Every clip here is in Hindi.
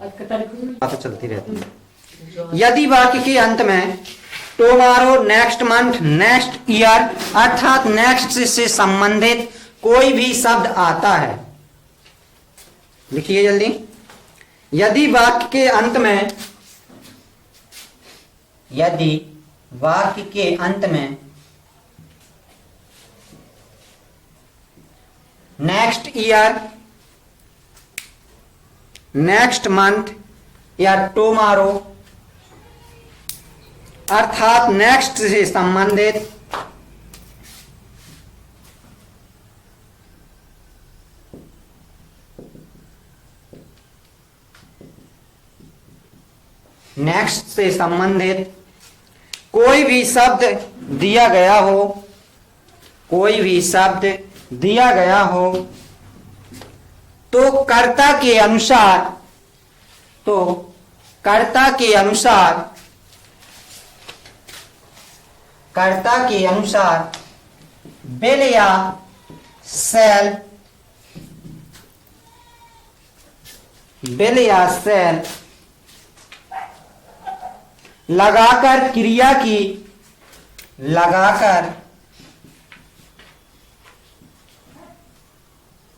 बातें चलती रहती है। यदि वाक्य के अंत में tomorrow, next month, next year अर्थात नेक्स्ट से संबंधित कोई भी शब्द आता है, लिखिए जल्दी। यदि वाक्य के अंत में, यदि वाक्य के अंत में नेक्स्ट ईयर, नेक्स्ट मंथ या टुमारो अर्थात नेक्स्ट से संबंधित नेक्स्ट से संबंधित कोई भी शब्द दिया गया हो, कोई भी शब्द दिया गया हो तो कर्ता के अनुसार, तो कर्ता के अनुसार, कर्ता के अनुसार विल या शैल, विल या शैल लगाकर क्रिया की, लगाकर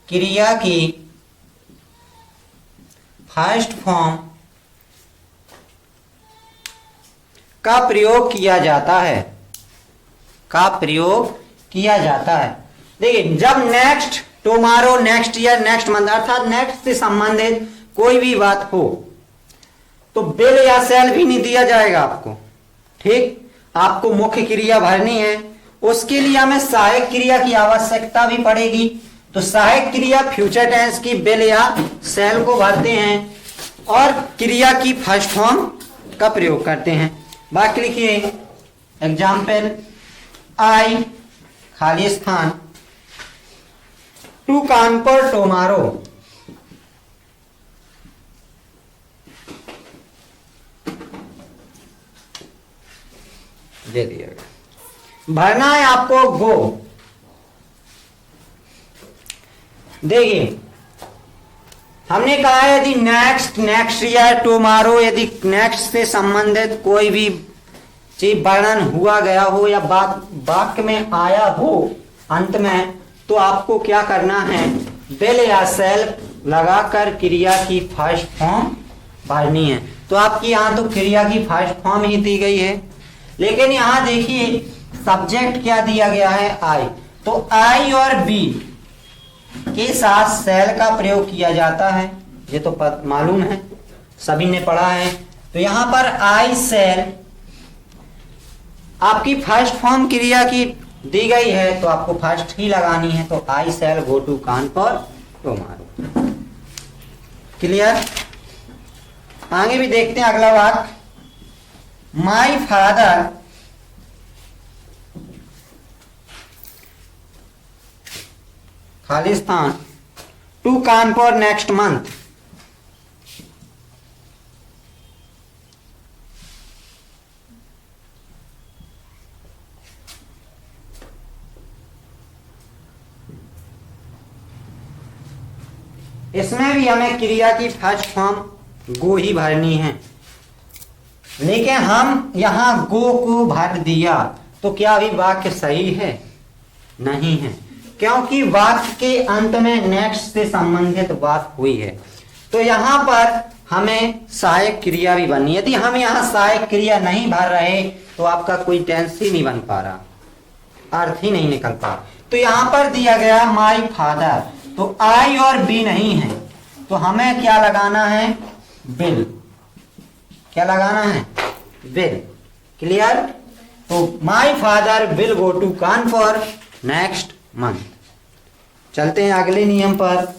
क्रिया की फर्स्ट फॉर्म का प्रयोग किया जाता है, का प्रयोग किया जाता है। देखिए, जब next, tomorrow, next year, next month अर्थात नेक्स्ट से संबंधित कोई भी बात हो तो विल या शैल भी नहीं दिया जाएगा आपको, ठीक। आपको मुख्य क्रिया भरनी है, उसके लिए हमें सहायक क्रिया की आवश्यकता भी पड़ेगी। तो सहायक क्रिया फ्यूचर टेंस की विल या शैल को भरते हैं और क्रिया की फर्स्ट फॉर्म का प्रयोग करते हैं। बाकी लिखिए, एग्जाम्पल, आई खाली स्थान, टू कानपुर टुमारो, दे दिया गया। भरना है आपको गो। देखिए, हमने कहा है यदि नेक्स्ट, नेक्स्ट ईयर, टुमारो, यदि नेक्स्ट से संबंधित कोई भी चीज वर्णन हुआ गया हो या बात वाक्य में आया हो अंत में, तो आपको क्या करना है, विल या शैल लगाकर क्रिया की फर्स्ट फॉर्म भरनी है। तो आपकी यहां तो क्रिया की फर्स्ट फॉर्म ही दी गई है, लेकिन यहां देखिए सब्जेक्ट क्या दिया गया है, आई। तो आई और बी के साथ शैल का प्रयोग किया जाता है, ये तो मालूम है, सभी ने पढ़ा है। तो यहां पर आई शैल आपकी फर्स्ट फॉर्म क्रिया की दी गई है तो आपको फर्स्ट ही लगानी है। तो I shall go to Kanpur tomorrow. Clear? आगे भी देखते हैं अगला वाक्य, my father Khalistan to Kanpur next month. इसमें भी हमें क्रिया की फर्स्ट फॉर्म गो ही भरनी है, लेकिन हम यहां गो को भर दिया तो क्या अभी वाक्य सही है? नहीं है, क्योंकि वाक्य के अंत में नेक्स्ट से संबंधित बात हुई है। तो यहां पर हमें सहायक क्रिया भी बननी है। यदि हम यहां सहायक क्रिया नहीं भर रहे तो आपका कोई टेंस ही नहीं बन पा रहा, अर्थ ही नहीं निकल पा। तो यहां पर दिया गया माई फादर, तो आई और बी नहीं है, तो हमें क्या लगाना है? विल। क्या लगाना है? विल। क्लियर? तो my father will go to Kanpur next month. चलते हैं अगले नियम पर।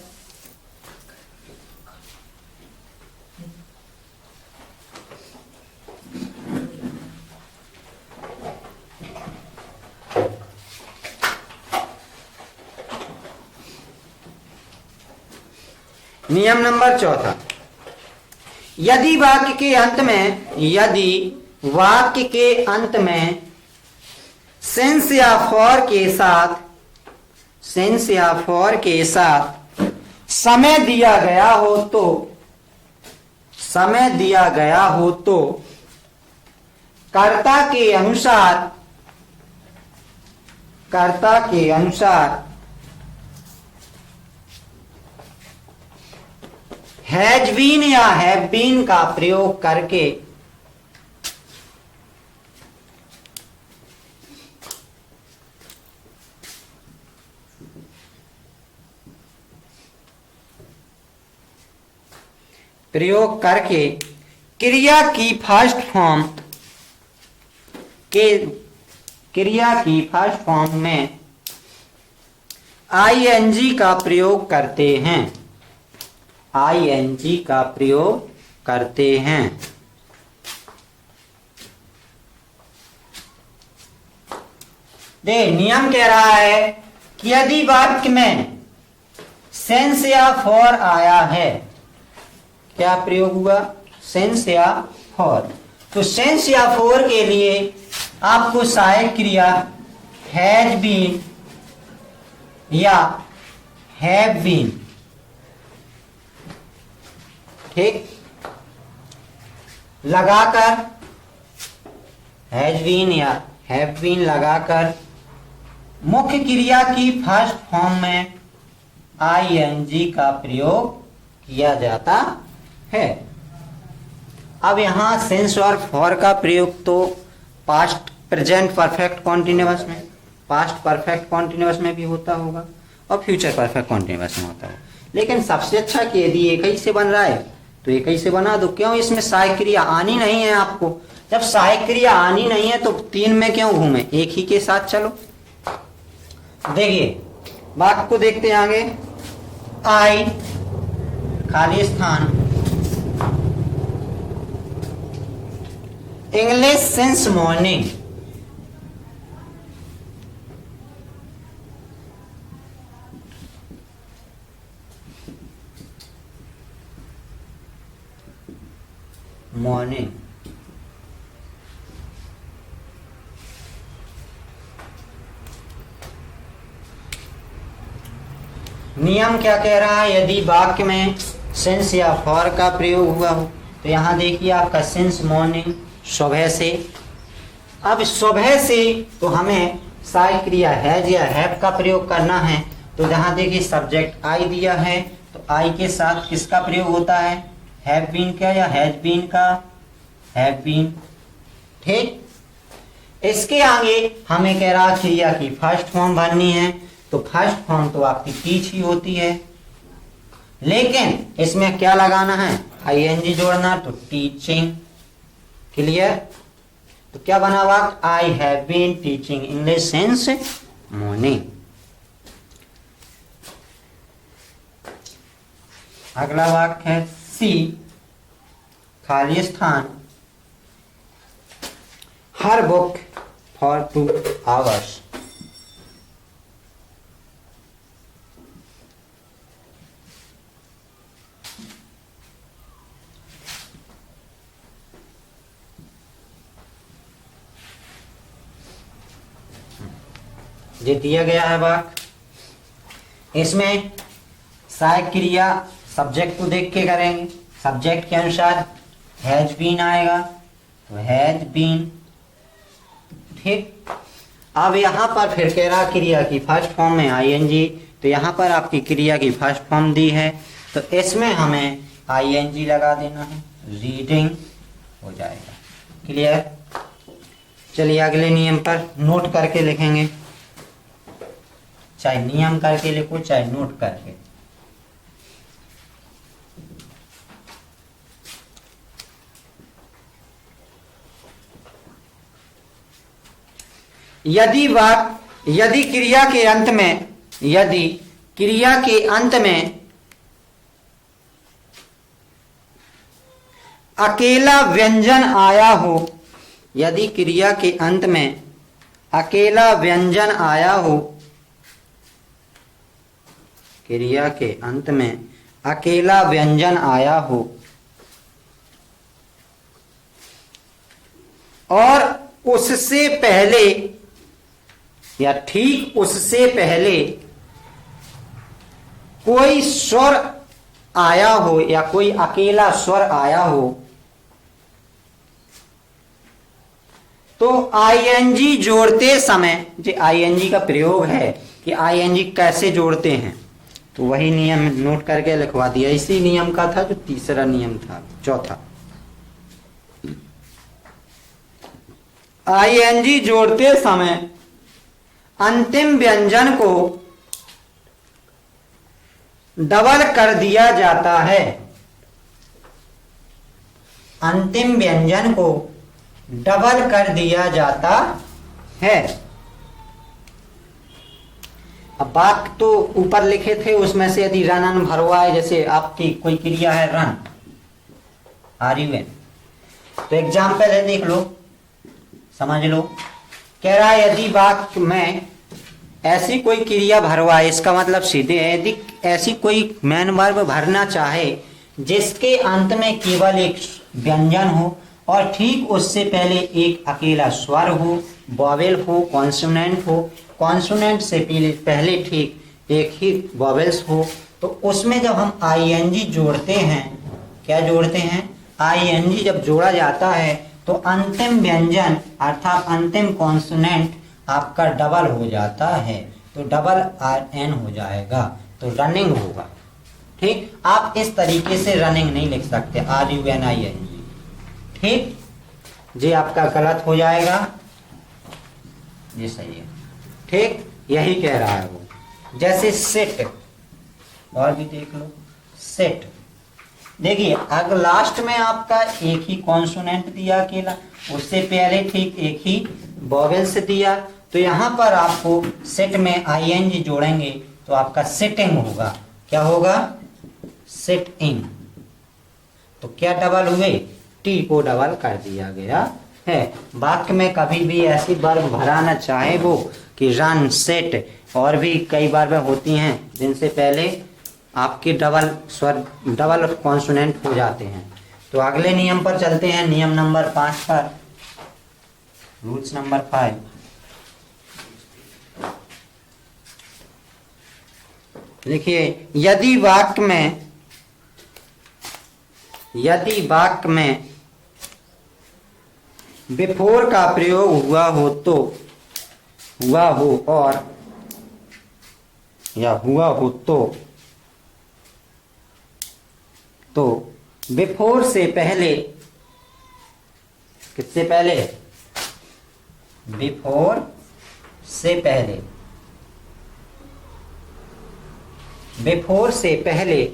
नियम नंबर 4, यदि वाक्य के अंत में, यदि वाक्य के अंत में सिंस या फॉर के साथ, सिंस या फॉर के साथ समय दिया गया हो तो समय दिया गया हो तो कर्ता के अनुसार हैज बीन या हैव बीन का प्रयोग करके क्रिया की फर्स्ट फॉर्म में आईएनजी का प्रयोग करते हैं। आईएनजी का प्रयोग करते हैं। नियम कह रहा है कि यदि वाक्य में सेंस या फॉर आया है, क्या प्रयोग हुआ? सेंस या फॉर। तो सेंस या फॉर के लिए आपको सहायक क्रिया हैज बीन या हैव बीन, ठीक, लगाकर हैज बीन या हैव बीन लगाकर मुख्य क्रिया की फर्स्ट फॉर्म में आईएनजी का प्रयोग किया जाता है। अब यहां सेंस और फॉर का प्रयोग तो पास्ट प्रेजेंट परफेक्ट कॉन्टिन्यूअस में, पास्ट परफेक्ट कॉन्टिन्यूअस में भी होता होगा और फ्यूचर परफेक्ट कॉन्टिन्यूअस में होता होगा, लेकिन सबसे अच्छा कि यदि एक ही से बन रहा है तो एक ही से बना दो। क्यों? इसमें सहायक क्रिया आनी नहीं है आपको। जब सहायक क्रिया आनी नहीं है तो तीन में क्यों घूमे, एक ही के साथ चलो। देखिए वाक्य को देखते हैं आगे। आई खाली स्थान इंग्लिश सिंस मॉर्निंग। मॉर्निंग नियम क्या कह रहा है? यदि वाक्य में सिंस या फॉर का प्रयोग हुआ हो तो यहां देखिए आपका सिंस मॉर्निंग, सुबह से। अब सुबह से तो हमें सहायक क्रिया हैज या हैव का प्रयोग करना है। तो जहां देखिए सब्जेक्ट आई दिया है तो आई के साथ किसका प्रयोग होता है? हैव बीन का या हैज बीन का? हैव बीन, ठीक। इसके आगे हमें कह रहा क्रिया की फर्स्ट फॉर्म भरनी है, तो फर्स्ट फॉर्म तो आपकी टीच ही होती है, लेकिन इसमें क्या लगाना है? आईएनजी जोड़ना, तो टीचिंग। क्लियर? तो क्या बना वाक्य? I have been teaching English since morning. अगला वाक्य है सी खाली स्थान हर बुक फॉर 2 hours। ये दिया गया है वाक्य। इसमें सहायक क्रिया सब्जेक्ट को देख के करेंगे। सब्जेक्ट के अनुसार हैज बीन आएगा तो हैज बीन, ठीक। अब यहां पर फिर कह रहा क्रिया की फर्स्ट फॉर्म में आईएनजी, तो यहां पर आपकी क्रिया की फर्स्ट फॉर्म दी है तो इसमें हमें आईएनजी लगा देना है, रीडिंग हो जाएगा। क्लियर? चलिए अगले नियम पर नोट करके लिखेंगे, चाहे नियम करके लिखो चाहे नोट करके। यदि क्रिया के अंत में अकेला व्यंजन आया हो, यदि क्रिया के अंत में अकेला व्यंजन आया हो, क्रिया के अंत में अकेला व्यंजन आया हो और उससे पहले या ठीक उससे पहले कोई स्वर आया हो या कोई अकेला स्वर आया हो तो आईएनजी जोड़ते समय, जो आईएनजी का प्रयोग है कि आईएनजी कैसे जोड़ते हैं, तो वही नियम नोट करके लिखवा दिया। इसी नियम का था जो तीसरा नियम था, चौथा। आईएनजी जोड़ते समय अंतिम व्यंजन को डबल कर दिया जाता है। अंतिम व्यंजन को डबल कर दिया जाता है। अब बात तो ऊपर लिखे थे, उसमें से यदि रनन भरवाए, जैसे आपकी कोई क्रिया है रन, RUN, तो एग्जाम्पल है, देख लो, समझ लो। कह रहा है यदि वाक्य में ऐसी कोई क्रिया भरवाए, इसका मतलब सीधे है यदि ऐसी कोई मैन वर्ब भरना चाहे जिसके अंत में केवल एक व्यंजन हो और ठीक उससे पहले एक अकेला स्वर हो, वॉवेल हो, कॉन्सोनेंट हो, कॉन्सोनेंट से पहले ठीक एक ही वॉवेल्स हो, तो उसमें जब हम आईएनजी जोड़ते हैं, क्या जोड़ते हैं, आईएनजी जब जोड़ा जाता है तो अंतिम व्यंजन अर्थात अंतिम कॉन्सोनेंट आपका डबल हो जाता है, तो डबल RN हो जाएगा, तो रनिंग होगा। ठीक, आप इस तरीके से रनिंग नहीं लिख सकते, RUNING। ठीक, ये आपका गलत हो जाएगा, ये सही है। ठीक, यही कह रहा है वो। जैसे सेट, और भी देख लो, सेट, देखिए अगर लास्ट में आपका एक ही कॉन्सोनेंट दिया अकेला, उससे पहले ठीक एक ही वॉवेल्स दिया, तो यहां पर आपको सेट में ING जोड़ेंगे तो आपका सेटिंग होगा। क्या होगा, सेटिंग। तो क्या डबल हुए, टी को डबल कर दिया गया है। वाक्य में कभी भी ऐसी वर्ब भराना चाहे वो कि रन, सेट, और भी कई वर्ब होती हैं जिनसे पहले आपके डबल स्वर, डबल कॉन्सोनेंट हो जाते हैं। तो अगले नियम पर चलते हैं, नियम नंबर 5 पर, रूल्स नंबर 5। देखिए, यदि वाक्य में बिफोर का प्रयोग हुआ हो तो बिफोर से पहले, किससे पहले, बिफोर से पहले, बिफोर से पहले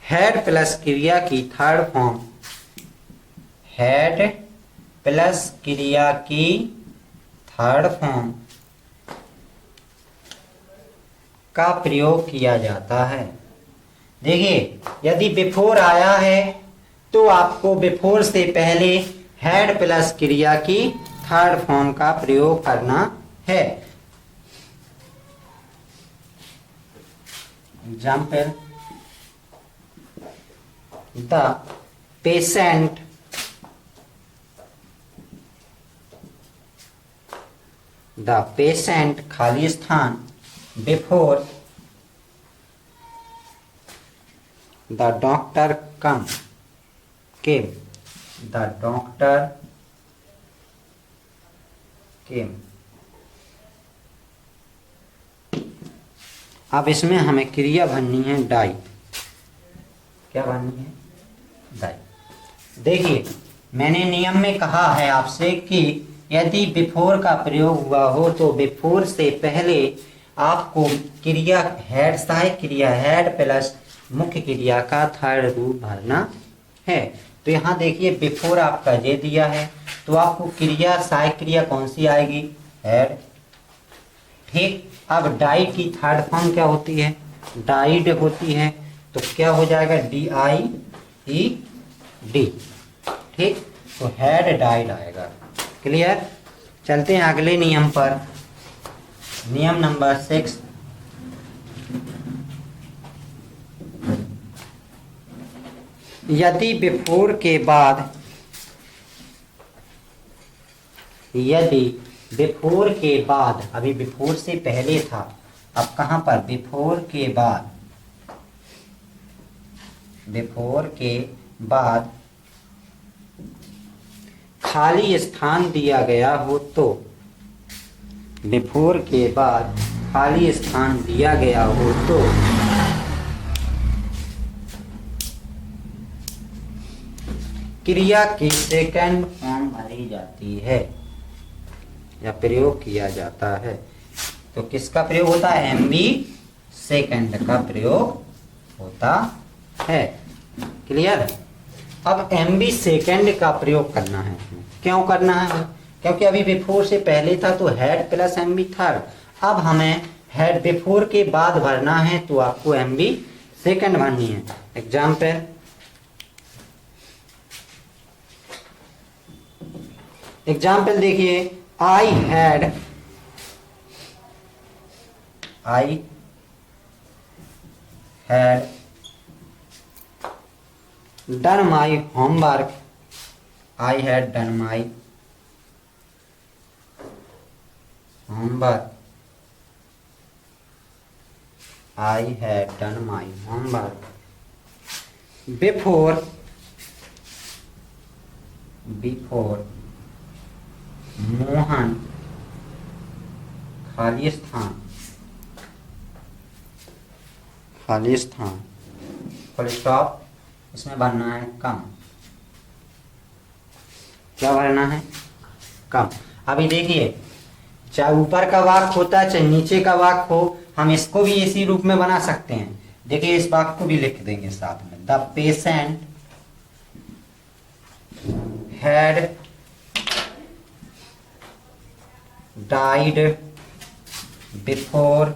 हैड प्लस क्रिया की थर्ड फॉर्म, हैड प्लस क्रिया की थर्ड फॉर्म का प्रयोग किया जाता है। देखिए, यदि बिफोर आया है तो आपको बिफोर से पहले हैड प्लस क्रिया की थर्ड फॉर्म का प्रयोग करना है। एग्जाम्पल, द पेशेंट खाली स्थान before the doctor came, the doctor केम। अब इसमें हमें क्रिया भरनी है डाई। क्या भरनी है, डाई। देखिए, मैंने नियम में कहा है आपसे कि यदि बिफोर का प्रयोग हुआ हो तो बिफोर से पहले आपको क्रिया हैड, सहायक क्रिया हैड प्लस मुख्य क्रिया का थर्ड रूप भरना है। तो यहाँ देखिए, बिफोर आपका ये दिया है, तो आपको क्रिया, सहायक क्रिया कौन सी आएगी, हैड। ठीक, अब डाइड की थर्ड फॉर्म क्या होती है, डाइड होती है, तो क्या हो जाएगा, DIED। ठीक, तो हैड डाइड आएगा। क्लियर। चलते हैं अगले नियम पर, नियम नंबर 6। यदि बिफोर के बाद, यदि बिफोर के बाद, अभी बिफोर से पहले था, अब कहां पर, बिफोर के बाद, बिफोर के बाद खाली स्थान दिया गया हो तो, बिफोर के बाद खाली स्थान दिया गया हो तो क्रिया की सेकंड फॉर्म भरी जाती है या प्रयोग किया जाता है। तो किसका प्रयोग होता है? एमबी सेकंड का प्रयोग होता है। क्लियर? अब एमबी सेकंड का प्रयोग करना है। क्यों करना है? क्योंकि अभी बिफोर से पहले था तो हेड प्लस एमबी थर्ड, अब हमें हेड बिफोर के बाद भरना है तो आपको एमबी सेकंड भरनी है। एग्जाम्पल देखिए, I had done my homework, I had done my homework, I had done my homework before Mohan खाली स्थान फुल स्टॉप, इसमें भरना है कम। क्या भरना है? कम। अभी देखिए, चाहे ऊपर का वाक्य होता है चाहे नीचे का वाक्य हो, हम इसको भी इसी रूप में बना सकते हैं। देखिए, इस वाक्य को भी लिख देंगे साथ में। The patient had died before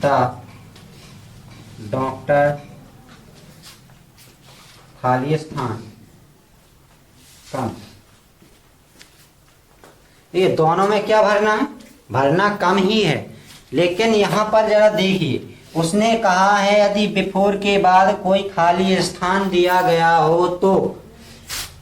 the doctor खाली स्थान कम। ये दोनों में क्या भरना है? भरना कम ही है, लेकिन यहां पर जरा देखिए, उसने कहा है यदि बिफोर के बाद कोई खाली स्थान दिया गया हो तो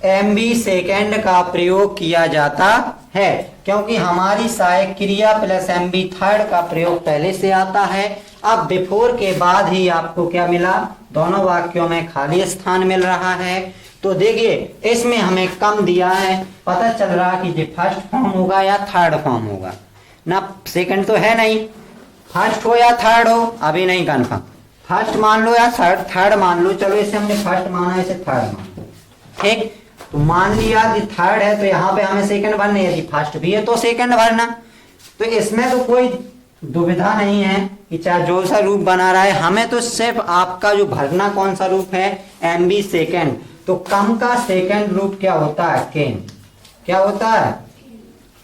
एमबी सेकंड का प्रयोग किया जाता है, क्योंकि हमारी सहायक क्रिया प्लस एमबी थर्ड का प्रयोग पहले से आता है। अब बिफोर के बाद ही आपको क्या मिला? दोनों वाक्यों में खाली स्थान मिल रहा है। तो देखिए, इसमें हमें कम दिया है, पता चल रहा कि ये फर्स्ट फॉर्म होगा या थर्ड फॉर्म होगा ना। सेकंड तो है नहीं, फर्स्ट हो या थर्ड हो अभी नहीं कन्फर्म। फर्स्ट मान लो या थर्ड मान लो। चलो, इसे हमने फर्स्ट माना, इसे थर्ड माना, ठीक। तो मान लिया कि थर्ड है तो यहाँ पे हमें सेकंड भरना है, यदि फर्स्ट भी है तो सेकंड भरना। तो इसमें तो कोई दुविधा नहीं है कि चाहे जो सा रूप बना रहा है, हमें तो सिर्फ आपका जो भरना कौन सा रूप है? MB second. तो कम का सेकंड रूप क्या होता है? केम। क्या होता है?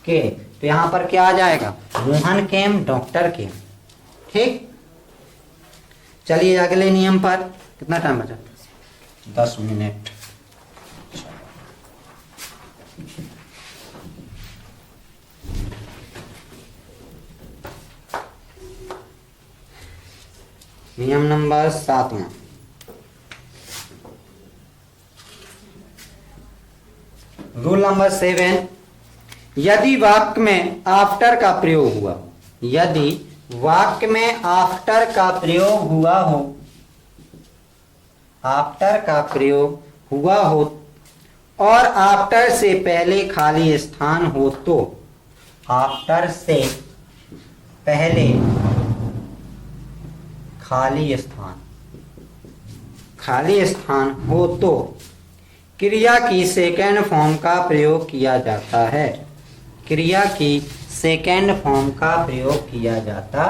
के। तो यहाँ पर क्या आ जाएगा? मोहन केम, डॉक्टर केम। ठीक, चलिए अगले नियम पर। कितना टाइम बचा? 10 मिनट। नियम नंबर 7वां, रूल नंबर 7, यदि वाक्य में आफ्टर का प्रयोग हुआ हो, यदि वाक्य में आफ्टर का प्रयोग हुआ हो, आफ्टर का प्रयोग हुआ हो और आफ्टर से पहले खाली स्थान हो तो, आफ्टर से पहले खाली स्थान हो तो क्रिया की सेकेंड फॉर्म का प्रयोग किया जाता है। क्रिया की सेकेंड फॉर्म का प्रयोग किया जाता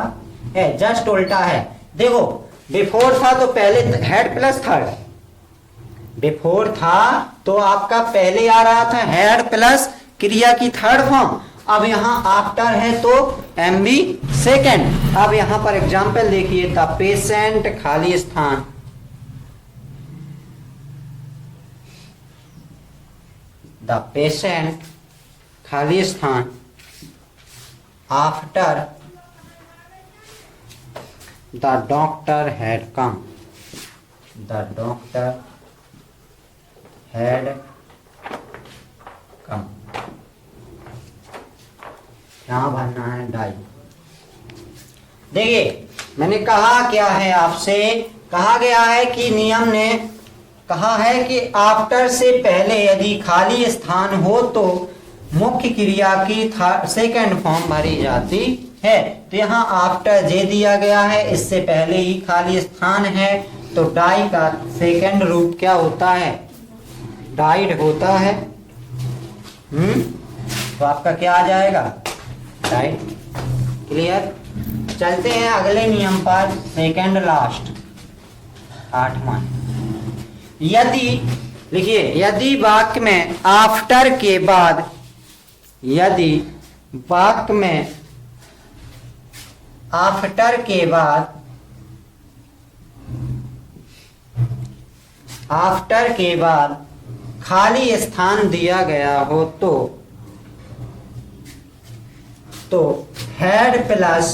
है। जस्ट उल्टा है। देखो, बिफोर था तो पहले हेड प्लस थर्ड, बिफोर था तो आपका पहले आ रहा था हेड प्लस क्रिया की थर्ड फॉर्म। अब यहां आफ्टर है तो एमबी सेकेंड। अब यहां पर एग्जाम्पल देखिए, द पेशेंट खाली स्थान, द पेशेंट खाली स्थान after the doctor had come, the doctor had come. यहां भरना है डाई। देखिए, मैंने कहा क्या है आपसे कहा गया है कि नियम ने कहा है कि आफ्टर से पहले यदि खाली स्थान हो तो मुख्य क्रिया की सेकंड फॉर्म भरी जाती है। तो यहाँ आफ्टर जे दिया गया है, इससे पहले ही खाली स्थान है, तो डाई का सेकंड रूप क्या होता है? डाइड होता है। तो आपका क्या आ जाएगा? डाइड। क्लियर? चलते हैं अगले नियम पर, सेकंड लास्ट 8वां। यदि लिखिए, यदि वाक्य में आफ्टर के बाद, यदि वाक्य में आफ्टर के बाद, आफ्टर के बाद खाली स्थान दिया गया हो तो हैड प्लस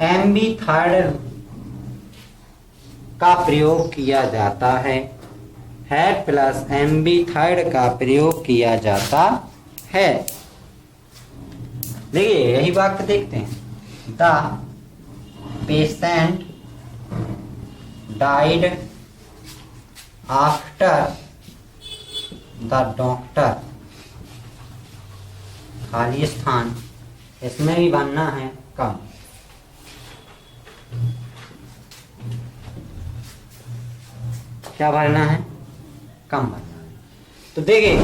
एमबी थर्ड का प्रयोग किया जाता है। हैड प्लस एमबी थर्ड का प्रयोग किया जाता है। देखिए यही वाक्य देखते हैं, the patient died after the doctor, खाली स्थान इसमें भी बनना है कम। क्या भरना है? कम भरना है। तो देखिए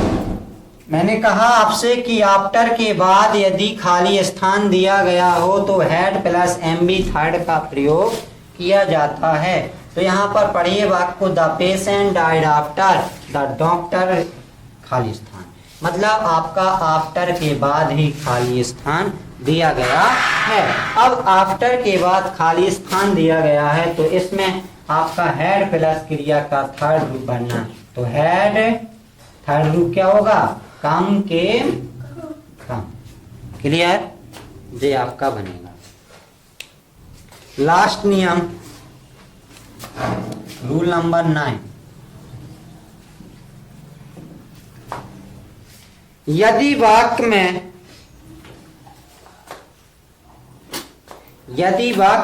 मैंने कहा आपसे कि आफ्टर के बाद यदि खाली स्थान दिया गया हो तो हैड प्लस एमबी थर्ड का प्रयोग किया जाता है। तो यहाँ पर पढ़िए वाक्य को, the patient died after the doctor, खाली स्थान मतलब आपका आफ्टर के बाद ही खाली स्थान दिया गया है। अब आफ्टर के बाद खाली स्थान दिया गया है तो इसमें आपका हैड प्लस क्रिया का थर्ड रूप बनना है। तो हैड थर्ड रूप क्या होगा? कम के कम। क्लियर? ये आपका बनेगा। लास्ट नियम, रूल नंबर 9। यदि वाक्य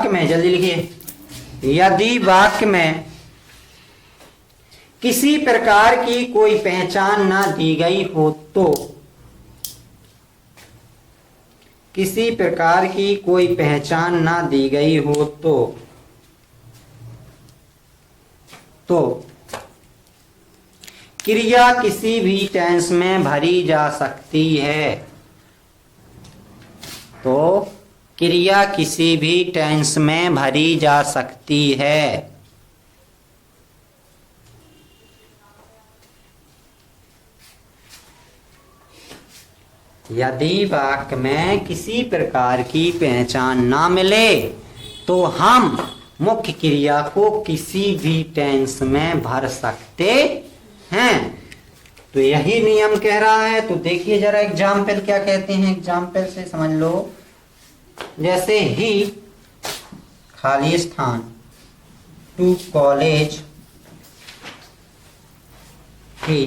में जल्दी लिखिए, यदि वाक्य में किसी प्रकार की कोई पहचान ना दी गई हो तो, किसी प्रकार की कोई पहचान ना दी गई हो तो क्रिया किसी भी टेंस में भरी जा सकती है। तो क्रिया किसी भी टेंस में भरी जा सकती है। यदि वाक्य में किसी प्रकार की पहचान ना मिले तो हम मुख्य क्रिया को किसी भी टेंस में भर सकते हैं। तो यही नियम कह रहा है। तो देखिए जरा एग्जाम्पल क्या कहते हैं, एग्जाम्पल से समझ लो। जैसे ही खाली स्थान टू कॉलेज, ही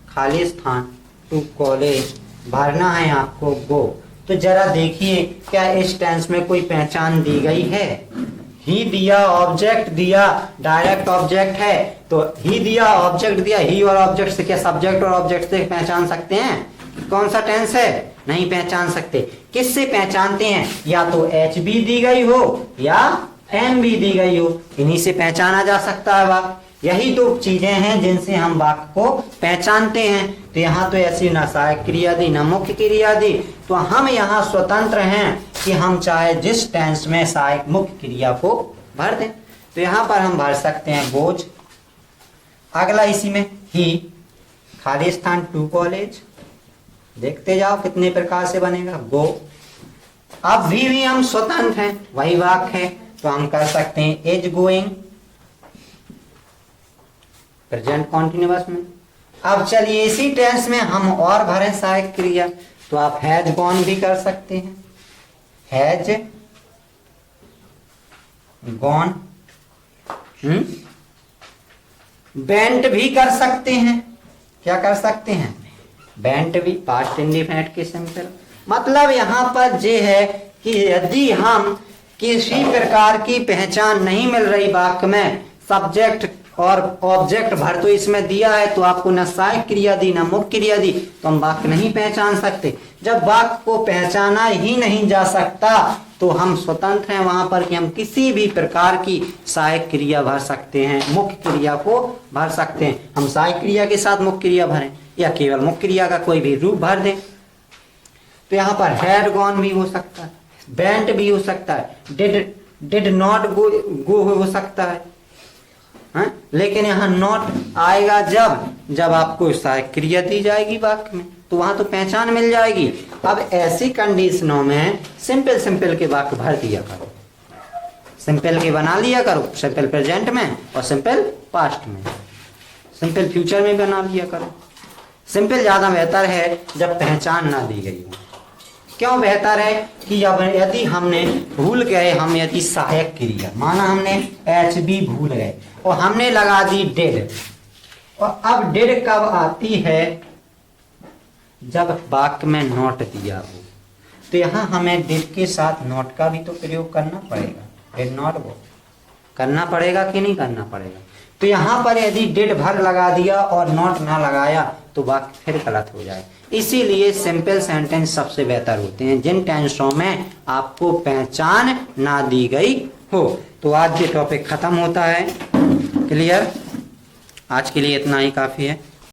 खाली स्थान टू कॉलेज भरना है आपको गो। तो जरा देखिए क्या इस टेंस में कोई पहचान दी गई है? ही दिया, ऑब्जेक्ट दिया, डायरेक्ट ऑब्जेक्ट है। तो ही दिया, ऑब्जेक्ट दिया, ही और ऑब्जेक्ट से क्या सब्जेक्ट और ऑब्जेक्ट से पहचान सकते हैं कौन सा टेंस है? नहीं पहचान सकते। किससे पहचानते हैं? या तो एच बी दी गई हो या एम बी दी गई हो, इन्हीं से पहचाना जा सकता है वाक्य। यही तो चीजें हैं जिनसे हम वाक्य को पहचानते हैं। तो यहाँ तो ऐसी न सहायक क्रिया दी न मुख्य क्रिया दी, तो हम यहाँ स्वतंत्र हैं कि हम चाहे जिस टेंस में सहायक मुख्य क्रिया को भर दें। तो यहाँ पर हम भर सकते हैं गोज। अगला इसी में ही खाली स्थान टू कॉलेज, देखते जाओ कितने प्रकार से बनेगा गो। अब भी हम स्वतंत्र हैं, वही वाक्य है तो हम कर सकते हैं इज गोइंग, प्रेजेंट कॉन्टिन्यूअस में। अब चलिए इसी टेंस में हम और भरें सहायक क्रिया, तो आप हैज गॉन भी कर सकते हैं, हैज गॉन। बेंट भी कर सकते हैं। क्या कर सकते हैं? बेंट भी, पास्ट इंडिफिनिट के सिंपल। मतलब यहां पर ये है कि यदि हम किसी प्रकार की पहचान नहीं मिल रही वाक्य में, सब्जेक्ट और ऑब्जेक्ट भर तो इसमें दिया है, तो आपको न सहायक क्रिया दी न मुख्य क्रिया दी, तो हम वाक्य नहीं पहचान सकते। जब वाक्य को पहचाना ही नहीं जा सकता तो हम स्वतंत्र हैं वहां पर कि हम किसी भी प्रकार की सहायक क्रिया भर सकते हैं, मुख्य क्रिया को भर सकते हैं। हम सहायक क्रिया के साथ मुख्य क्रिया भरें या केवल मुख्य क्रिया का कोई भी रूप भर दें। तो यहाँ पर हैड गॉन भी हो सकता है, वेंट भी हो सकता है, डिड नॉट गो हो सकता है, लेकिन यहाँ नॉट आएगा जब आपको सहायक क्रिया दी जाएगी वाक्य में, तो वहां तो पहचान मिल जाएगी। अब ऐसी कंडीशनों में सिंपल के वाक्य भर दिया करो, सिंपल के बना लिया करो, सिंपल प्रेजेंट में और सिंपल पास्ट में, सिंपल फ्यूचर में बना लिया करो। सिंपल ज्यादा बेहतर है जब पहचान ना दी गई हो। क्यों बेहतर है कि अब यदि हमने भूल गए, हम यदि सहायक क्रिया माना हमने HB भूल गए और हमने लगा दी डिड, और अब डिड कब आती है, जब वाक्य में नॉट दिया हो, तो यहाँ हमें डिड के साथ नॉट का भी तो प्रयोग करना पड़ेगा, डिड नॉट वो करना पड़ेगा कि नहीं करना पड़ेगा। तो यहाँ पर यदि डिड भर लगा दिया और नॉट ना लगाया तो वाक्य फिर गलत हो जाए। इसीलिए सिंपल सेंटेंस सबसे बेहतर होते हैं जिन टेंसों में आपको पहचान ना दी गई हो। तो आज ये टॉपिक खत्म होता है। क्लियर? आज के लिए इतना ही काफी है।